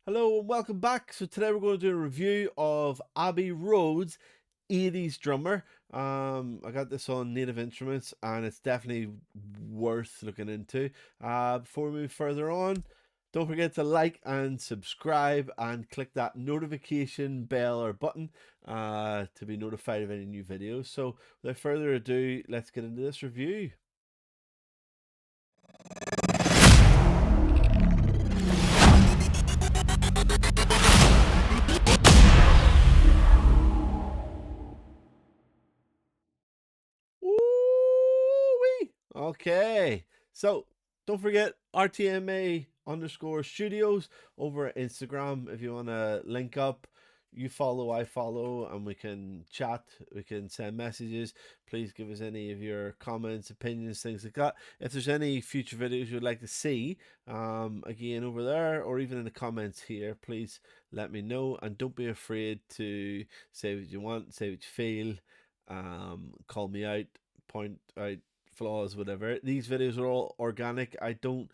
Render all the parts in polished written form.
Hello and welcome back. So today we're going to do a review of Abbey Road's 80s drummer. I got this on Native Instruments and it's definitely worth looking into. Before we move further on, don't forget to like and subscribe and click that notification bell or button to be notified of any new videos. So without further ado, let's get into this review. Woo-wee. Okay, so don't forget RTMA underscore studios over at Instagram if you want to link up. You follow, I follow, and we can chat, we can send messages. Please give us any of your comments, opinions, things like that. If there's any future videos you'd like to see, again over there, or even in the comments here, please let me know. And don't be afraid to say what you want, say what you feel, call me out, point out flaws, whatever. These videos are all organic. I don't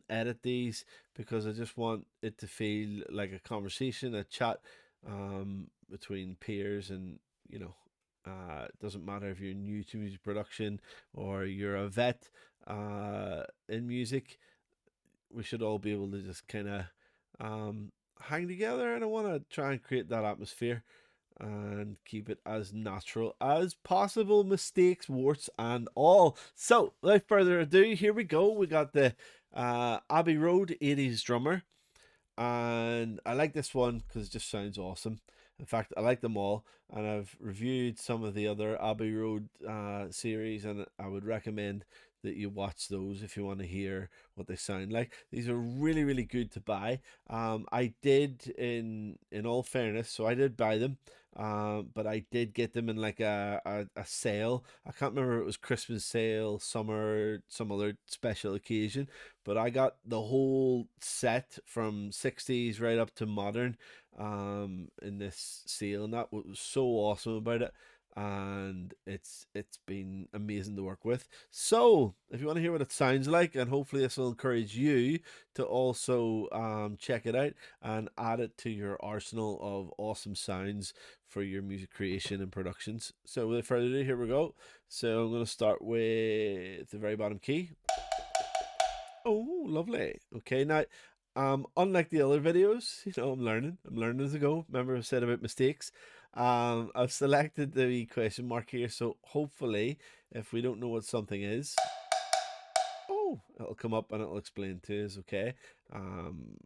edit these because I just want it to feel like a conversation, a chat between peers, and it doesn't matter if you're new to music production or you're a vet in music. We should all be able to just kind of hang together, and I want to try and create that atmosphere and keep it as natural as possible. Mistakes, warts, and all. So, without further ado, here we go. We got the Abbey Road 80s drummer, and I like this one because it just sounds awesome. In fact, I like them all, and I've reviewed some of the other Abbey Road series, and I would recommend that you watch those if you want to hear what they sound like. These are really, really good to buy. I did, in all fairness, so I did buy them, but I did get them in like a sale. I can't remember if it was Christmas sale, summer, some other special occasion, but I got the whole set from 60s right up to modern in this sale, and that was so awesome about it. And it's been amazing to work with. So if you want to hear what it sounds like, and hopefully this will encourage you to also check it out and add it to your arsenal of awesome sounds for your music creation and productions. So without further ado, here we go. So I'm going to start with the very bottom key. Oh, lovely. Okay, now, unlike the other videos, I'm learning as I go. Remember I said about mistakes. I've selected the question mark here, so hopefully, if we don't know what something is, oh, it'll come up and it'll explain to us. Okay. Um,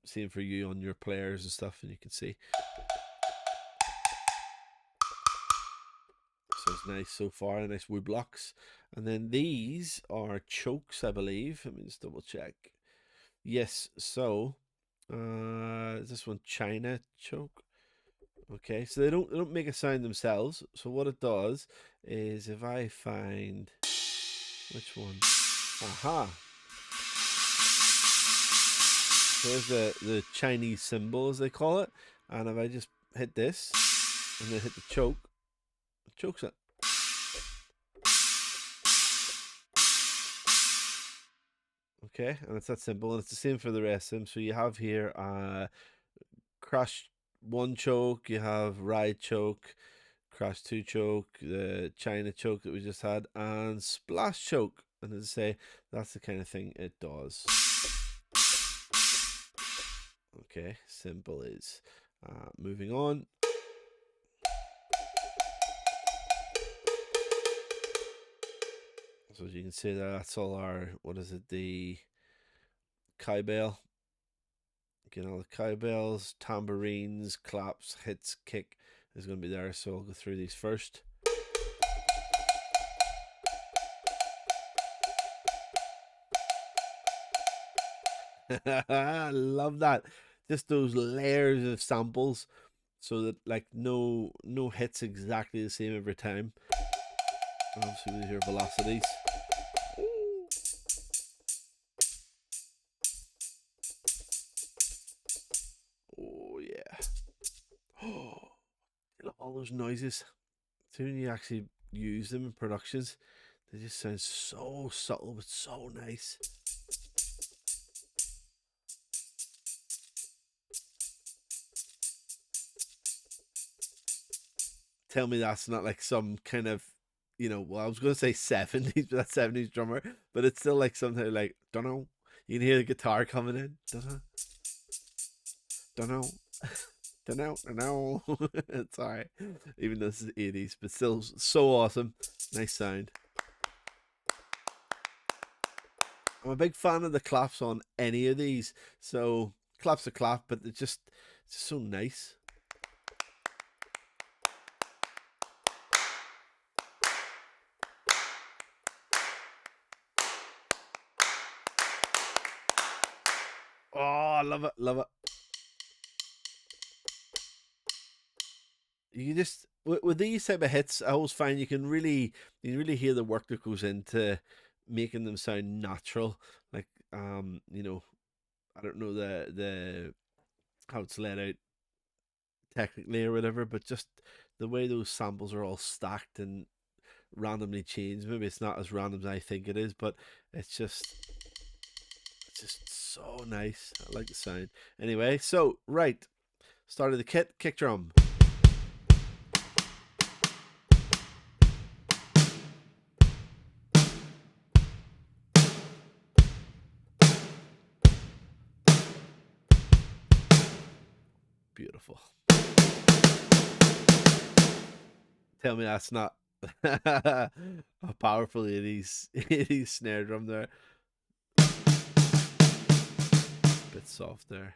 Same for you on your players and stuff, and you can see. So it's nice so far, nice wood blocks. And then these are chokes, I believe. Let me just double check. Yes, so is this one China choke? Okay, so they don't make a sound themselves. So what it does is if I find which one, aha, there's the Chinese symbol as they call it, and if I just hit this and then hit the choke, it chokes it. Okay, and it's that simple, and it's the same for the rest of them. So you have here crash one choke, you have ride choke, crash two choke, the China choke that we just had, and splash choke. And as I say, that's the kind of thing it does. Okay, simple is. Moving on. So as you can see there, that's all our, what is it, the cowbell. Again, all the cowbells, tambourines, claps, hits, kick is going to be there. So I'll go through these first. I love that. Just those layers of samples so that like no hits exactly the same every time. Obviously with your velocities. Oh yeah. Oh, all those noises. So when you actually use them in productions, they just sound so subtle but so nice. tell me that's not like some kind of, well, I was going to say 70s, but that 70s drummer, but it's still like something like, don't know. You can hear the guitar coming in. Don't know. Don't know. Don't know. It's alright. Even though this is 80s, but still so awesome. Nice sound. I'm a big fan of the claps on any of these. So clap's a clap, but it's just so nice. Oh, I love it, love it. You just with these type of hits, I always find you can really hear the work that goes into making them sound natural. Like I don't know the how it's laid out technically or whatever, but just the way those samples are all stacked and randomly changed. Maybe it's not as random as I think it is, but it's just so nice. I like the sound. Anyway, so right, start of the kit, kick drum. Beautiful. Tell me that's not a powerful 80s snare drum there. Bit soft there.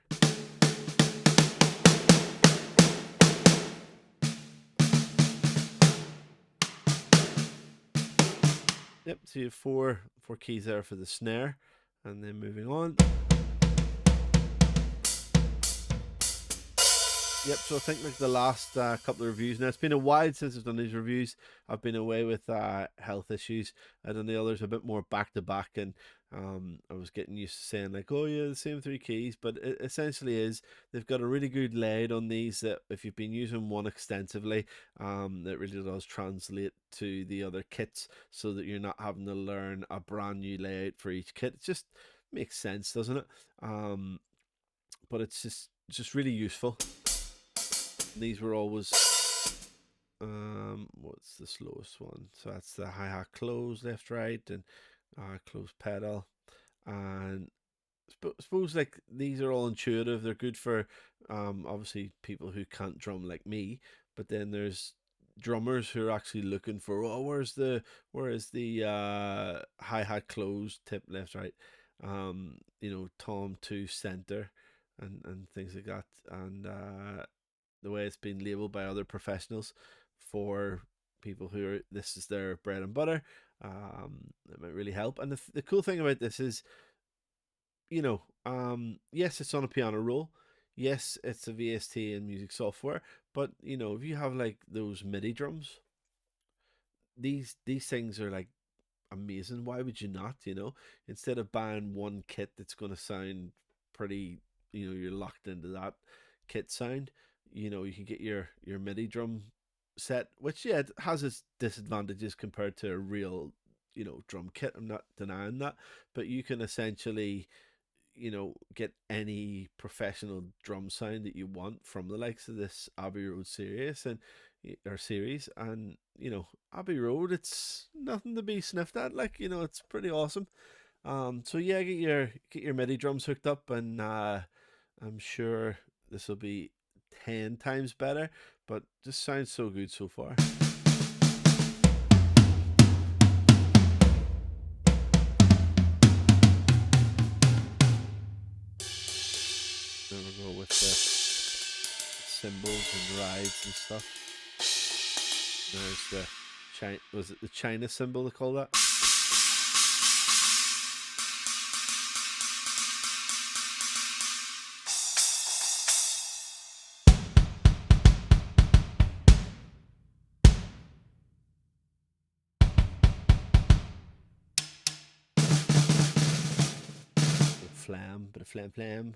Yep, so you have four keys there for the snare, and then moving on. Yep, so I think like the last couple of reviews. Now it's been a while since I've done these reviews. I've been away with health issues. I done the others a bit more back to back, and I was getting used to saying like, oh yeah, the same three keys, but it essentially is they've got a really good layout on these that if you've been using one extensively, that really does translate to the other kits, so that you're not having to learn a brand new layout for each kit. It just makes sense, doesn't it? But it's just really useful. These were always what's the slowest one? So that's the hi-hat close, left, right, and close pedal. And suppose like these are all intuitive. They're good for obviously people who can't drum like me, but then there's drummers who are actually looking for, oh, where is the hi-hat close, tip, left, right, tom to center, and things like that. And the way it's been labeled by other professionals for people who are, this is their bread and butter. It might really help. And the cool thing about this is, yes, it's on a piano roll. Yes, it's a VST and music software. But if you have like those MIDI drums, these things are like amazing. Why would you not? Instead of buying one kit that's going to sound pretty, you're locked into that kit sound. You can get your MIDI drum set, which yeah, it has its disadvantages compared to a real, drum kit. I'm not denying that, but you can essentially, get any professional drum sound that you want from the likes of this Abbey Road series, and Abbey Road, it's nothing to be sniffed at. Like, it's pretty awesome. So yeah, get your MIDI drums hooked up, and I'm sure this will be 10 times better, but just sounds so good so far. Then we'll go with the cymbals and rides and stuff. There's was it the China cymbal they call that? Bit of flam.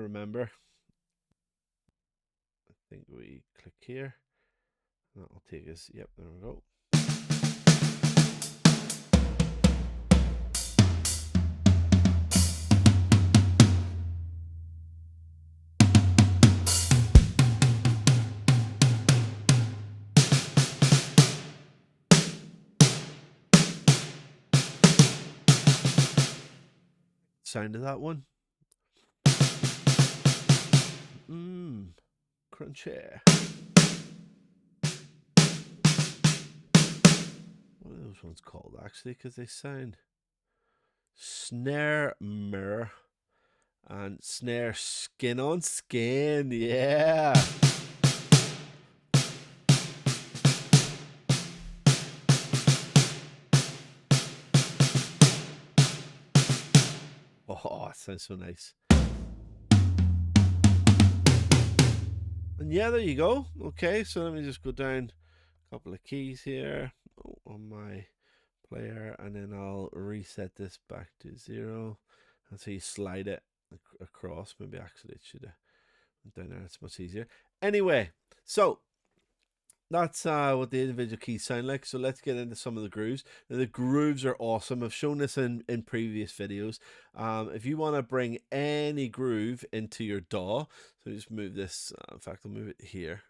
remember. I think we click here. That'll take us. Yep, there we go. Sound of that one. Crunchy. What are those ones called actually? Because they sound snare mirror and snare skin on skin. Yeah. Oh, it sounds so nice. And yeah, there you go. Okay, so let me just go down a couple of keys here on my player, and then I'll reset this back to 0. And so you slide it across. Maybe actually it should have went down there. It's much easier. Anyway, so that's what the individual keys sound like. So let's get into some of the grooves. Now, the grooves are awesome. I've shown this in previous videos. If you want to bring any groove into your DAW, so just move this. In fact, I'll move it here.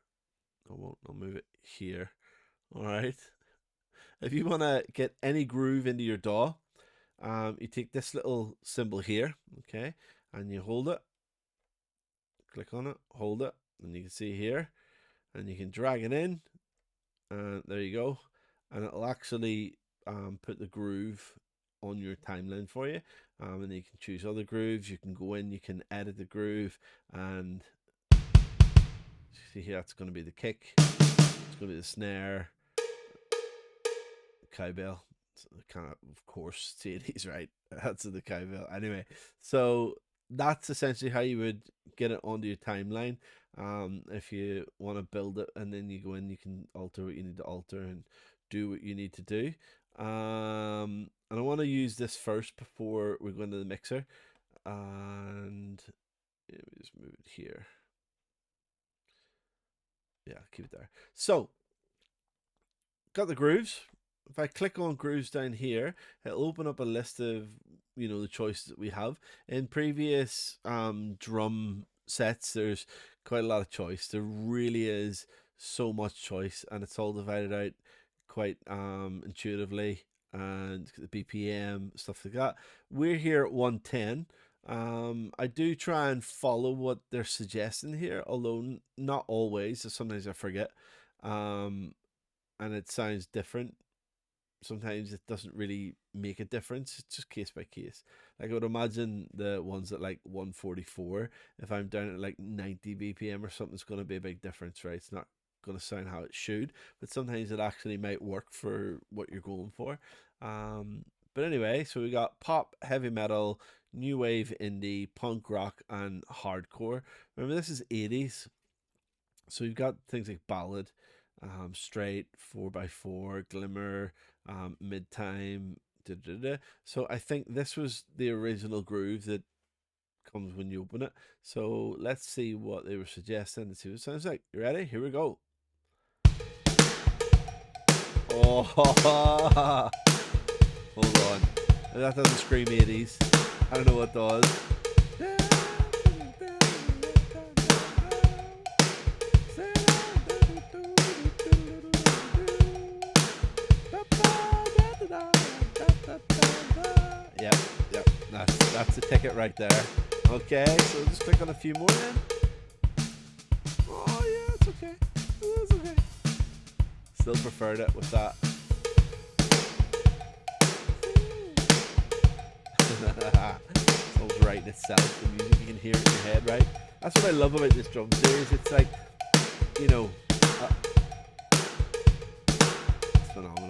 I won't. I'll move it here. All right. If you want to get any groove into your DAW, you take this little symbol here, okay, and you hold it. Click on it, hold it, and you can see here, and you can drag it in, and there you go, and it'll actually put the groove on your timeline for you, and then you can choose other grooves. You can go in, you can edit the groove, and see here, that's going to be the kick, it's going to be the snare, cowbell. Kind of course, CDs, right? That's the cowbell. Anyway, so that's essentially how you would get it onto your timeline. If you want to build it, and then you go in, you can alter what you need to alter and do what you need to do. And I want to use this first before we go into the mixer. And let me just move it here. Yeah, keep it there. So, got the grooves. If I click on grooves down here, it'll open up a list of, you know, the choices that we have. In previous drum sets, there's quite a lot of choice. There really is so much choice, and it's all divided out quite intuitively, and the BPM, stuff like that. We're here at 110. I do try and follow what they're suggesting here, although not always. So sometimes I forget, and it sounds different. Sometimes it doesn't really make a difference. It's just case by case. Like I would imagine the ones at like 144, if I'm down at like 90 BPM or something, it's going to be a big difference, right? It's not going to sound how it should, but sometimes it actually might work for what you're going for. But anyway, so we got pop, heavy metal, new wave, indie, punk rock, and hardcore. Remember, this is 80s. So you've got things like ballad, straight, 4x4, glimmer, midtime. So I think this was the original groove that comes when you open it. So let's see what they were suggesting and see what it sounds like. You ready? Here we go. Oh, hold on. That doesn't scream 80s. I don't know what does. Yep, that's the ticket right there. Okay, so we'll just click on a few more then. Oh yeah, it's okay. It's okay. Still preferred it with that. It's all writing itself. The music, you can hear it in your head, right? That's what I love about this drum series. It's like, you know, it's phenomenal.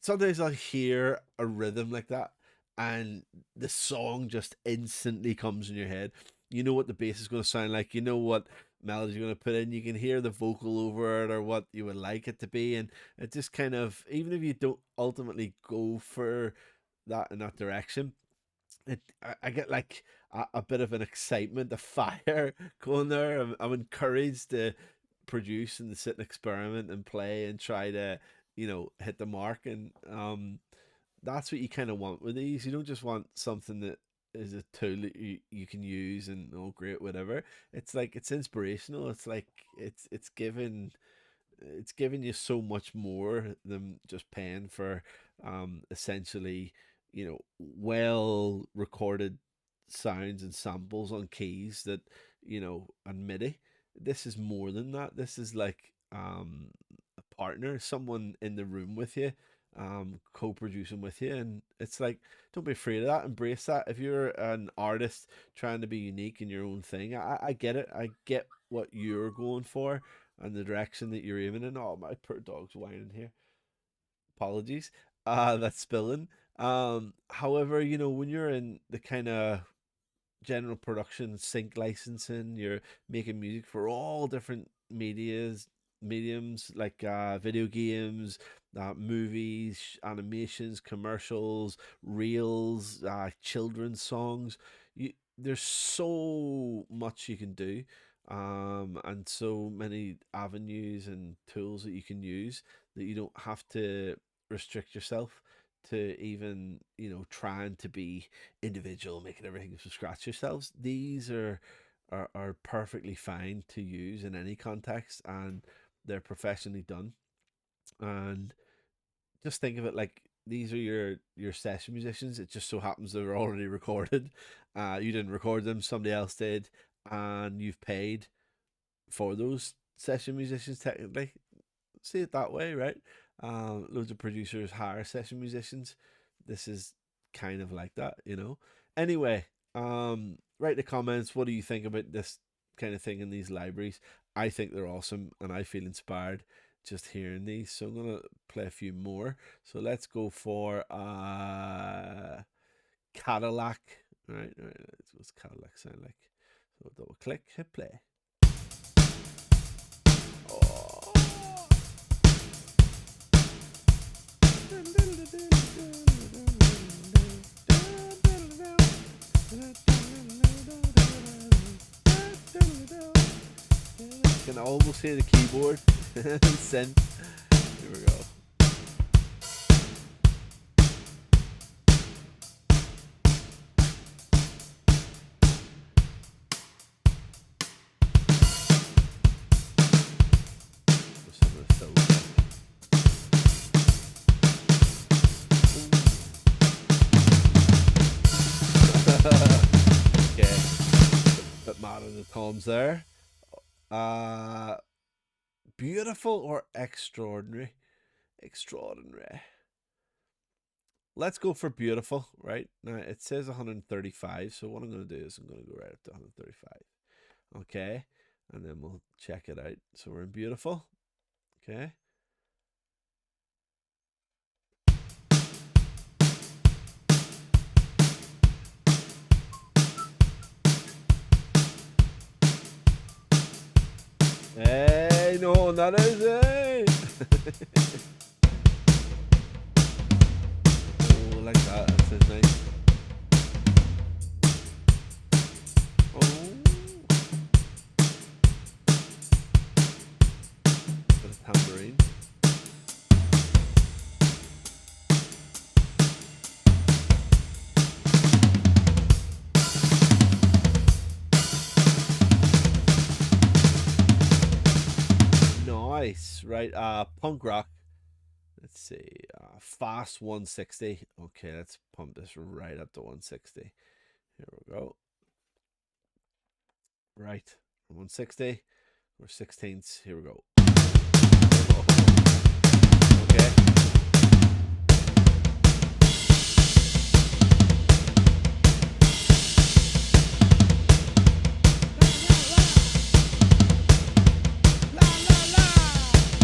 Sometimes I'll hear a rhythm like that, and the song just instantly comes in your head. You know what the bass is going to sound like. You know what melody you're going to put in. You can hear the vocal over it or what you would like it to be. And it just kind of, even if you don't ultimately go for that in that direction, I get like a bit of an excitement, a fire going there. I'm encouraged to produce and to sit and experiment and play and try to, hit the mark. And that's what you kind of want with these. You don't just want something that is a tool that you can use and oh great whatever. It's like it's inspirational. It's like it's giving you so much more than just paying for essentially well recorded sounds and samples on keys that and MIDI. This is more than that. This is like a partner, someone in the room with you, co-producing with you. And it's like, don't be afraid of that, embrace that. If you're an artist trying to be unique in your own thing, I get it. I get what you're going for and the direction that you're aiming in. Oh, my poor dog's whining here. Apologies. That's spilling. However, when you're in the kind of general production sync licensing, you're making music for all different mediums like video games, movies, animations, commercials, reels, children's songs. There's so much you can do, and so many avenues and tools that you can use that you don't have to restrict yourself to even trying to be individual, making everything from scratch yourselves. These are perfectly fine to use in any context, and they're professionally done. And just think of it like these are your session musicians. It just so happens they're already recorded. You didn't record them, somebody else did, and you've paid for those session musicians technically. See it that way, right? Loads of producers hire session musicians. This is kind of like that. Anyway, write in the comments, what do you think about this kind of thing in these libraries? I think they're awesome, and I feel inspired just hearing these. So I'm gonna play a few more. So let's go for Cadillac. Right. What's Cadillac sound like? So double click, hit play. Oh. Can almost hear the keyboard synth. Here we go. Some of the fills. Okay, bit mad on the toms there. Beautiful or extraordinary? Extraordinary. Let's go for beautiful, right? Now it says 135, so what I'm going to do is I'm going to go right up to 135. Okay, and then we'll check it out. So we're in beautiful. Okay. Hey, no, that is it. Oh, like that. That sounds nice. Oh, bit of tambourine. Nice, right? Punk rock. Let's see. Fast 160. Okay, let's pump this right up to 160. Here we go. Right, 160. We're 16ths. Here we go. Okay.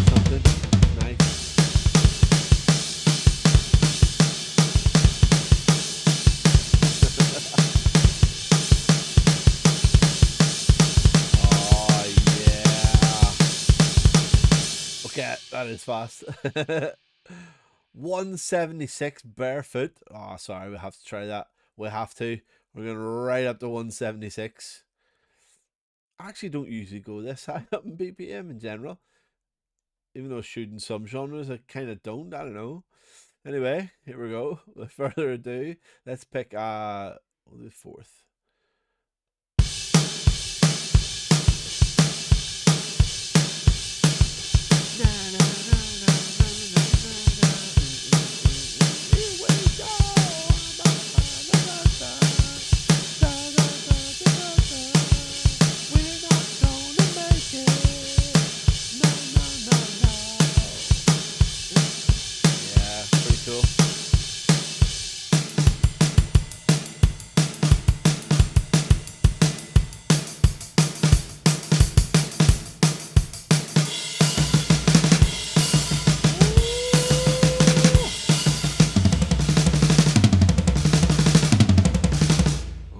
Something nice. Oh yeah. Okay, that is fast. 176 barefoot. Oh, sorry, we have to try that. we have to. We're going right up to 176. I actually don't usually go this high up in BPM in general. Even though shooting some genres, I kind of don't. I don't know. Anyway, here we go. Without further ado, let's pick we'll do fourth. Yeah, pretty cool.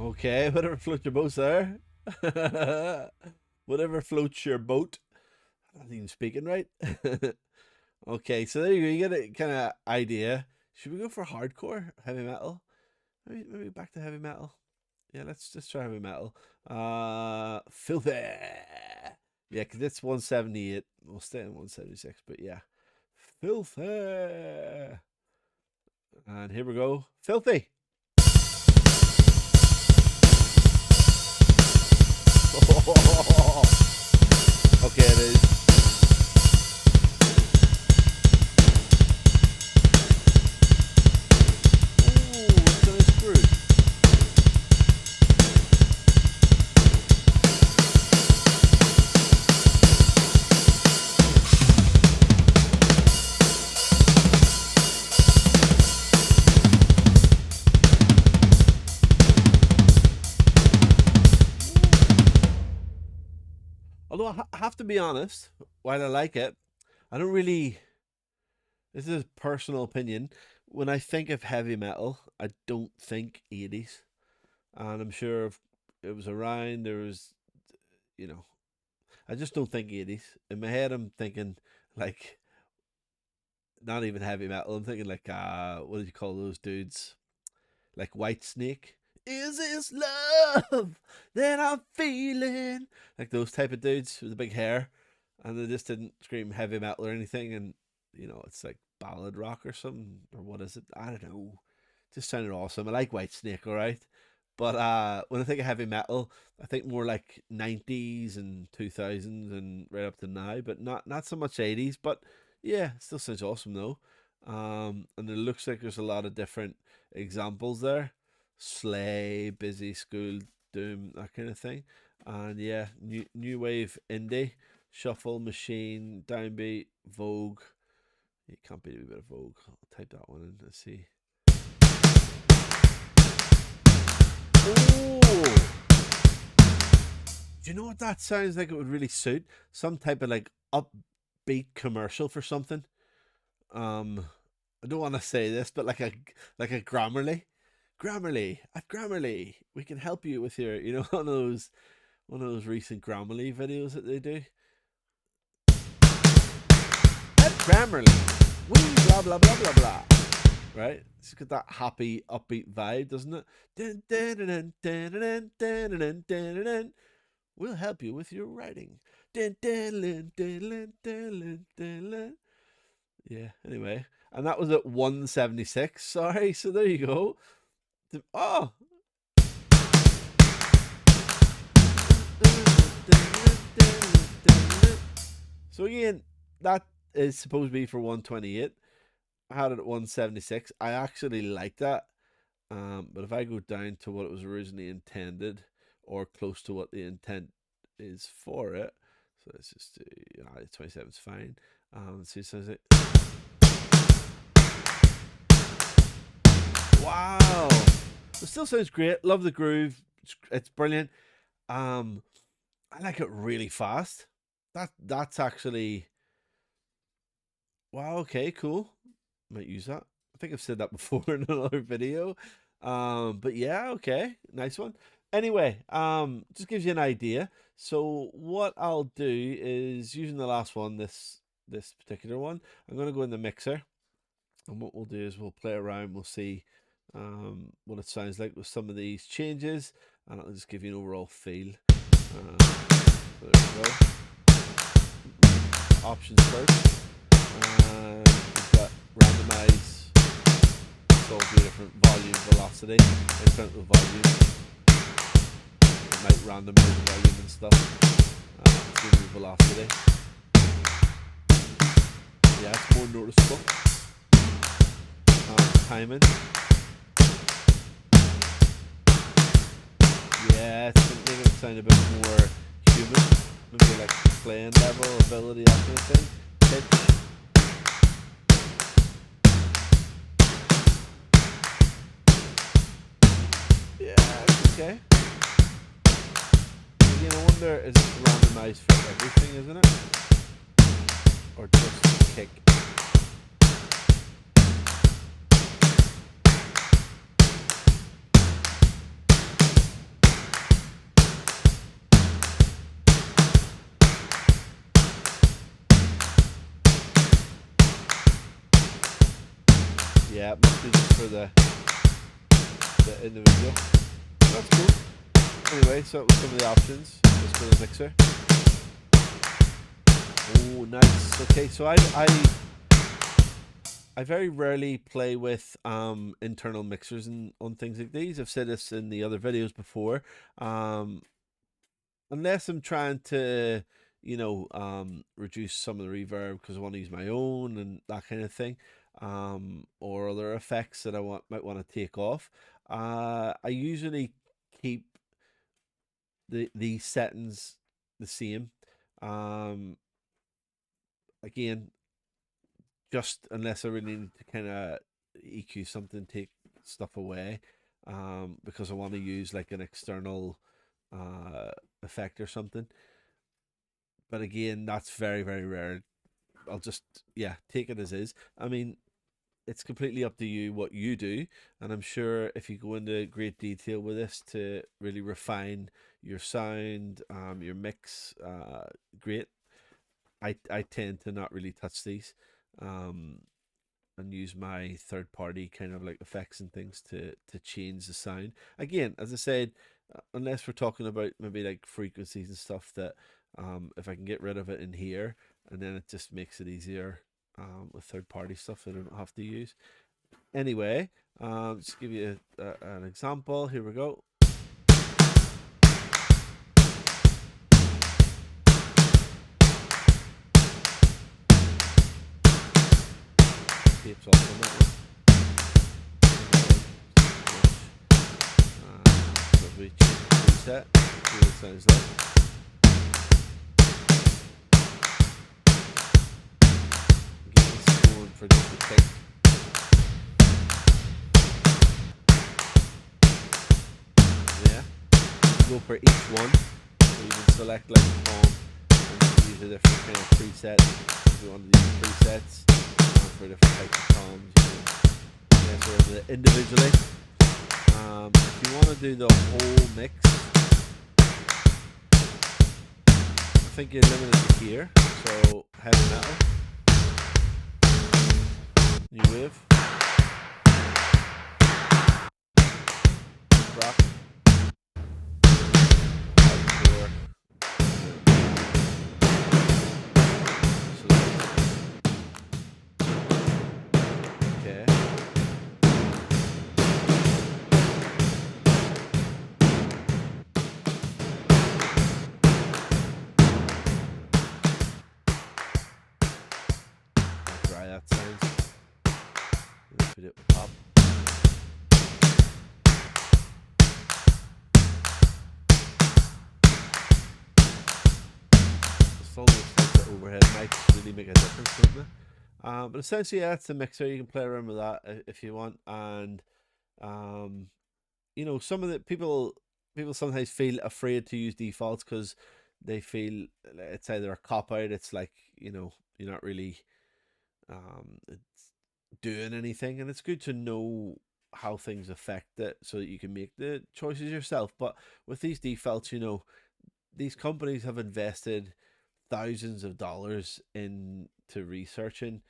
Okay, whatever floats your boat there. Whatever floats your boat. I'm not even speaking right. Okay, so there you go. You get a kind of idea. Should we go for hardcore heavy metal? Maybe back to heavy metal. Yeah, let's just try heavy metal. Filthy. Yeah, because it's 178. We'll stay on 176, but yeah. Filthy. And here we go. Filthy. Okay, it is. Although I have to be honest, while I like it, I don't really. This is a personal opinion. When I think of heavy metal, I don't think 80s. And I'm sure if it was around, there was, you know, I just don't think 80s. In my head, I'm thinking like not even heavy metal. I'm thinking like, what do you call those dudes? Like White Snake. Is this love that I'm feeling? Like those type of dudes with the big hair, and they just didn't scream heavy metal or anything, and it's like ballad rock or something, or what is it? I don't know. Just sounded awesome. I like White Snake, all right, but when I think of heavy metal, I think more like 90s and 2000s and right up to now, but not so much 80s. But yeah, it still sounds awesome though. And it looks like there's a lot of different examples there. Slay, Busy School, Doom, that kind of thing. And yeah, new wave indie, shuffle, machine, downbeat, Vogue. You can't beat a wee bit of Vogue. I'll type that one in. Let's see. Oh, do you know what that sounds like? It would really suit some type of like upbeat commercial for something. I don't want to say this, but like a Grammarly at Grammarly, we can help you with your, one of those recent Grammarly videos that they do. At Grammarly, we blah blah blah blah blah. Right? It's got that happy, upbeat vibe, doesn't it? Dun, dun, dun, dun, dun, dun, dun, dun, dun. We'll help you with your writing. Dun, dun, dun, dun, dun, dun, dun. Yeah, anyway. And that was at 176. Sorry, so there you go. Oh! So again, that is supposed to be for 128. I had it at 176. I actually like that. But if I go down to what it was originally intended, or close to what the intent is for it, so let's just do 27 is fine. See, it says it. Wow, it still sounds great. Love the groove. It's brilliant. I like it really fast. That's actually wow. Okay, cool. Might use that. I think I've said that before in another video. But yeah, okay, nice one. Anyway, just gives you an idea. So what I'll do is using the last one, this particular one, I'm gonna go in the mixer, and what we'll do is we'll play around. We'll see what it sounds like with some of these changes, and it'll just give you an overall feel. So there we go. Options first. We've got randomize. It's all do different volume, velocity. Incremental volume. It might randomize the volume and stuff. Let's do the velocity. Yeah, it's more noticeable. Timing. Yeah, it's making it sound a bit more human. Maybe like playing level, ability, that kind of thing. Pitch. Yeah, it's okay. Again, I wonder, is it randomized for everything, isn't it? Or just kick? Yeah, it must be just for the individual. That's cool. Anyway, so it was some of the options just for the mixer. Oh, nice. Okay, so I very rarely play with internal mixers and on things like these. I've said this in the other videos before. Unless I'm trying to, reduce some of the reverb because I want to use my own and that kind of thing, or other effects that might want to take off. I usually keep these settings the same. Again, just unless I really need to kind of EQ something, take stuff away, because I want to use like an external effect or something. But again, that's very, very rare. I'll just, yeah, take it as is. I mean, it's completely up to you what you do, and I'm sure if you go into great detail with this to really refine your sound, your mix, great. I tend to not really touch these, and use my third party kind of like effects and things to change the sound. Again, as I said, unless we're talking about maybe like frequencies and stuff that, if I can get rid of it in here, and then it just makes it easier with third party stuff that I don't have to use. Anyway, just give you an example. Here we go. Tapes off on that one. So we change the preset, see what it sounds like. Get this going for just a tick. Yeah, go for each one. So you can select like calm, and then use a different kind of preset. If you want to use presets for different types of toms, you can mess with it individually. If you want to do the whole mix, I think you're limited to here. So heavy metal, new wave, rock, hardcore, okay. How dry that sounds. Let's put it with pop. It's almost like the overhead mics really make a difference, doesn't it? But essentially, yeah, it's a mixer. You can play around with that if you want, and some of the people sometimes feel afraid to use defaults because they feel it's either a cop out. It's like you're not really it's doing anything, and it's good to know how things affect it so that you can make the choices yourself. But with these defaults, these companies have invested thousands of dollars into researching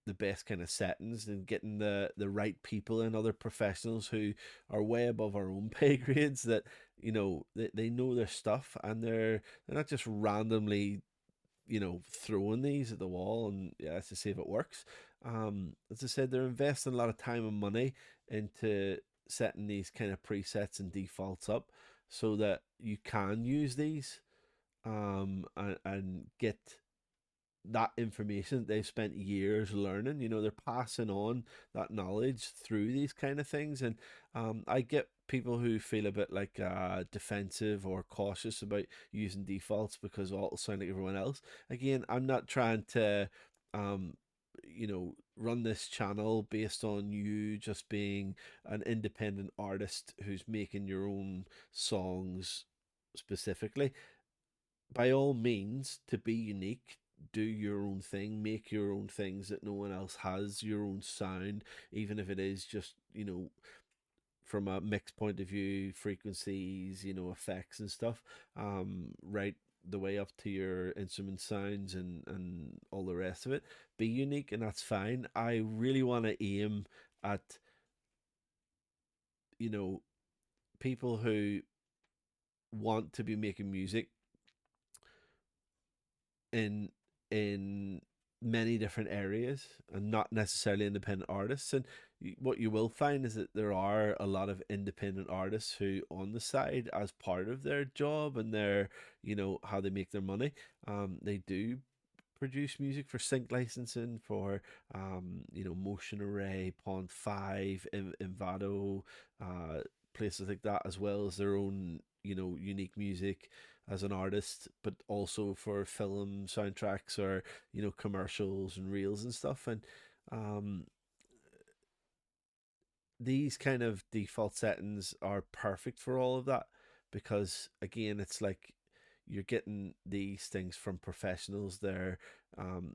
the best kind of settings and getting the right people and other professionals who are way above our own pay grades, that they know their stuff, and they're not just randomly throwing these at the wall and, yeah, to see if it works. As I said, they're investing a lot of time and money into setting these kind of presets and defaults up so that you can use these, and get that information that they've spent years learning. They're passing on that knowledge through these kind of things. And I get people who feel a bit like defensive or cautious about using defaults because it'll sound like everyone else. Again, I'm not trying to um, run this channel based on you just being an independent artist who's making your own songs specifically. By all means, to be unique, do your own thing, make your own things that no one else has, your own sound, even if it is just, from a mix point of view, frequencies, effects and stuff, right the way up to your instrument sounds and all the rest of it. Be unique, and that's fine. I really want to aim at, you know, people who want to be making music in in many different areas and not necessarily independent artists. And what you will find is that there are a lot of independent artists who, on the side, as part of their job and their, how they make their money, they do produce music for sync licensing for Motion Array, Pond 5, Envato, places like that, as well as their own unique music as an artist, but also for film soundtracks or commercials and reels and stuff. And um these kind of default settings are perfect for all of that, because again, it's like you're getting these things from professionals. They're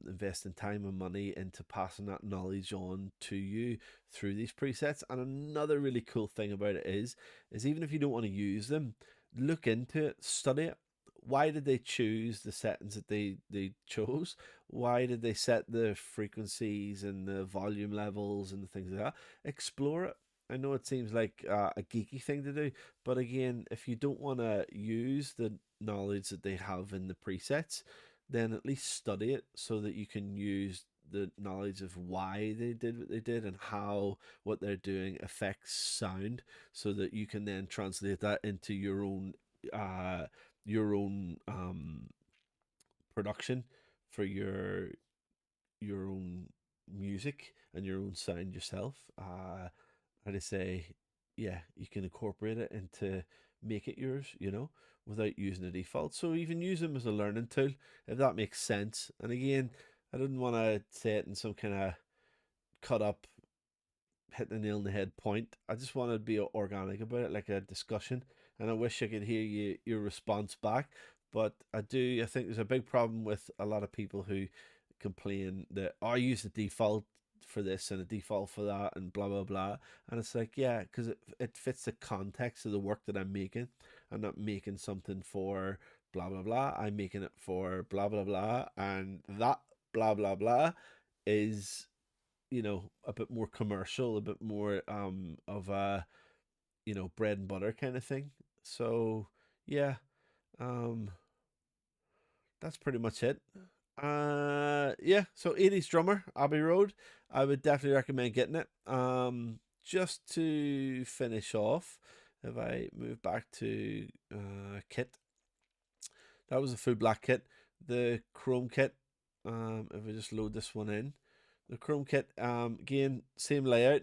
investing time and money into passing that knowledge on to you through these presets. And another really cool thing about it is even if you don't want to use them, look into it, study it. Why did they choose the settings that they chose? Why did they set the frequencies and the volume levels and the things like that? Explore it. I know it seems like a geeky thing to do, but again, if you don't want to use the knowledge that they have in the presets, then at least study it so that you can use the knowledge of why they did what they did and how what they're doing affects sound, so that you can then translate that into uh your own production for your own music and your own sound yourself. I'd say, yeah, you can incorporate it into make it yours, without using the default. So even use them as a learning tool, if that makes sense. And again, I didn't want to say it in some kind of cut up, hit the nail in the head point. I just wanted to be organic about it, like a discussion. And I wish I could hear your response back. But I do. I think there's a big problem with a lot of people who complain that, oh, I use the default for this and a default for that and blah blah blah. And it's like, yeah, because it fits the context of the work that I'm making. I'm not making something for blah blah blah. I'm making it for blah blah blah, and that blah blah blah is, a bit more commercial, a bit more of a, bread and butter kind of thing. So yeah, um that's pretty much it. Yeah, so 80s drummer, Abbey Road. I would definitely recommend getting it. Just to finish off, if I move back to kit, that was a full black kit. The chrome kit, if I just load this one in, the chrome kit, again, same layout,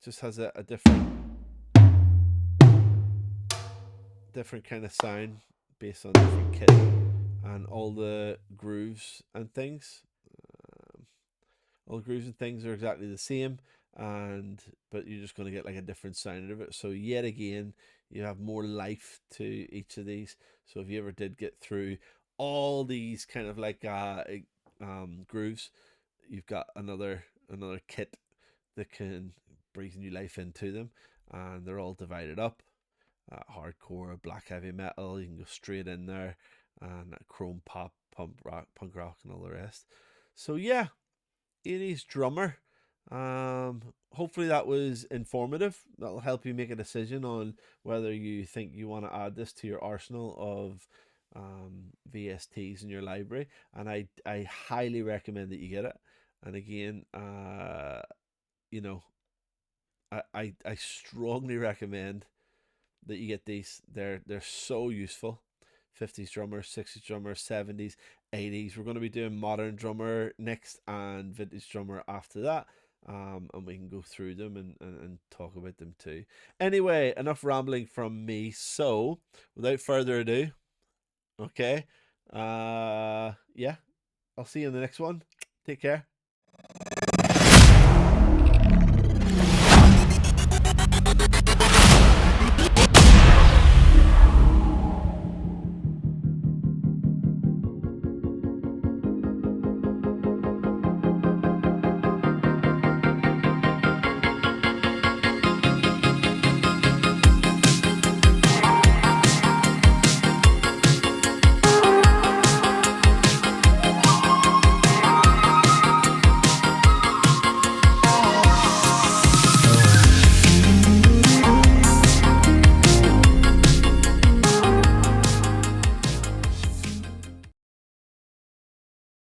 just has a different kind of sound based on different kit, and all the grooves and things. Um, all the grooves and things are exactly the same, and but you're just going to get like a different sound of it. So yet again, you have more life to each of these. So if you ever did get through all these kind of like grooves, you've got another kit that can breathe new life into them, and they're all divided up. Hardcore, black heavy metal, you can go straight in there, and chrome pop, punk rock, and all the rest. So yeah, 80s drummer. Hopefully that was informative. That'll help you make a decision on whether you think you want to add this to your arsenal of VSTs in your library. And I highly recommend that you get it. And again, you know, I strongly recommend that you get these. They're so useful. 50s drummer, 60s drummer, 70s, 80s. We're going to be doing modern drummer next and vintage drummer after that. And we can go through them and talk about them too. Anyway, enough rambling from me. So, without further ado, okay, yeah, I'll see you in the next one. Take care.